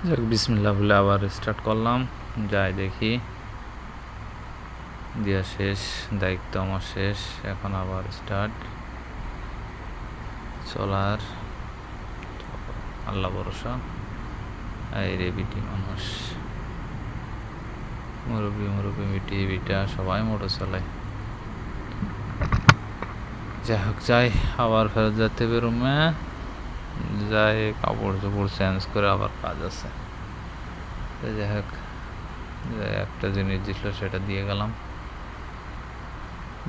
যাক বিসমিল্লাহ বলে আবার স্টার্ট করলাম। যাই দেখি, দিয়া শেষ, দায়িত্ব আমার শেষ, এখন আবার স্টার্ট চলার আল্লাহ ভরসা। এই রে বিটি মানুষ, মুরব্বী বিটি বিটা সবাই মোটর চালায়। যাই হোক, যাই আবার ফেরত যেতে হবে রুমে, যাই কাপড় চোপড় চেঞ্জ করে আবার কাজ আছে। যাই হোক, একটা জিনিস দিল সেটা দিয়ে গেলাম।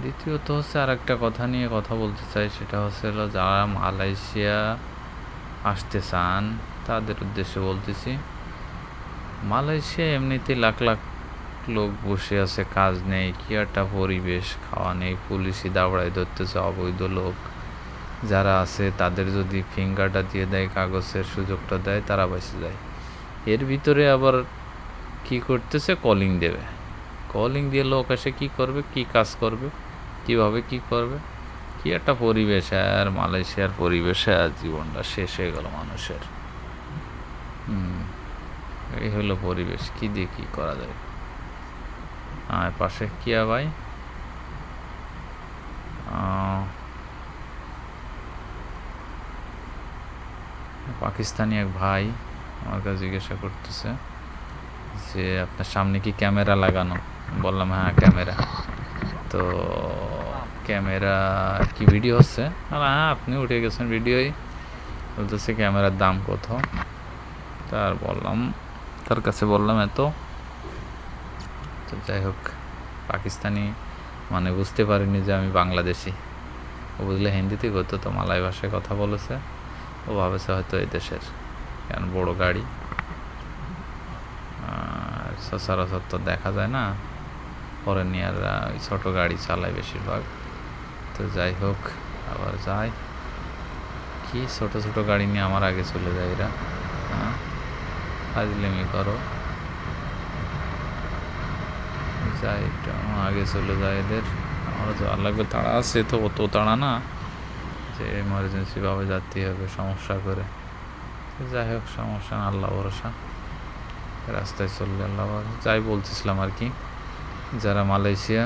দ্বিতীয়ত হচ্ছে আর একটা কথা নিয়ে কথা বলতে চাই, সেটা হচ্ছে যারা মালয়েশিয়া আসতে চান তাদের উদ্দেশ্যে বলতেছি। মালয়েশিয়া এমনিতে লাখ লাখ লোক বসে আছে, কাজ নেই, কি একটা পরিবেশ, খাওয়া নেই, পুলিশই দাবড়ায় ধরতেছে অবৈধ লোক যারা আছে তাদের যদি ফিঙ্গারটা দিয়ে দেয়, কাগজের সুযোগটা দেয়, তারা বেঁচে যায়। এর ভিতরে আবার কি করতেছে, কলিং দেবে, কলিং দিয়ে লোক এসে কী করবে, কি কাজ করবে, কিভাবে কি করবে, কি একটা পরিবেশ। আর মালয়েশিয়ার পরিবেশে আর জীবনটা শেষ হয়ে গেল মানুষের। এই হলো পরিবেশ, কি দিয়ে কী করা যায়। পাশে কিয়া ভাই, পাকিস্তানি এক ভাই আমার কাছে জিজ্ঞাসা করতেছে যে আপনার সামনে কি ক্যামেরা লাগানো? বললাম হ্যাঁ ক্যামেরা। তো ক্যামেরা কি ভিডিও হচ্ছে? হ্যাঁ, আপনি উঠে গেছেন ভিডিওই। বলতেছে ক্যামেরার দাম কত? তার কাছে বললাম এত। তো যাই হোক, পাকিস্তানি মানে বুঝতে পারিনি যে আমি বাংলাদেশি। ও বুঝলে হিন্দিতেই করতো, তো মালয় ভাষায় কথা বলেছে। ও ভাবেছে হয়তো এই দেশের, কারণ বড় গাড়ি আর সচরাচর তো দেখা যায় না, ফরেনিয়াররা ওই ছোটো গাড়ি চালায় বেশিরভাগ। তো যাই হোক, আবার যাই, কি ছোটো ছোটো গাড়ি নিয়ে আমার আগে চলে যায় এরা। হ্যাঁ, ফাজলামি করো, যাই একটু আগে চলে যায় এদের। আমারও যাওয়ার লাগবে, তাড়া আছে, তো অত তাড়া না যে এমার্জেন্সিভাবে যেতে হবে সমস্যা করে। যাই হোক, সমস্যা না, আল্লাহ ভরসা, রাস্তায় চললে আল্লাহ ভরসা। যাই বলতেছিলাম আর কি, যারা মালয়েশিয়া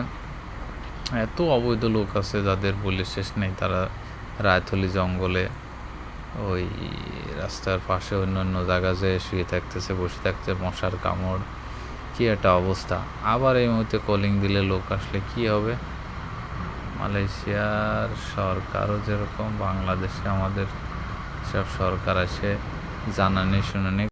এত অবৈধ লোক আছে যাদের বলে শেষ নেই, তারা রায়থলি জঙ্গলে ওই রাস্তার পাশে অন্য অন্য জায়গা যেয়ে শুয়ে থাকতেছে, বসে থাকতেছে, মশার কামড়, কি একটা অবস্থা। আবার এই মুহূর্তে কলিং দিলে লোক আসলে কি হবে। মালয়েশিয়ার সরকারও যেরকম, বাংলাদেশে আমাদের সব সরকার আসে জানানি শুনানি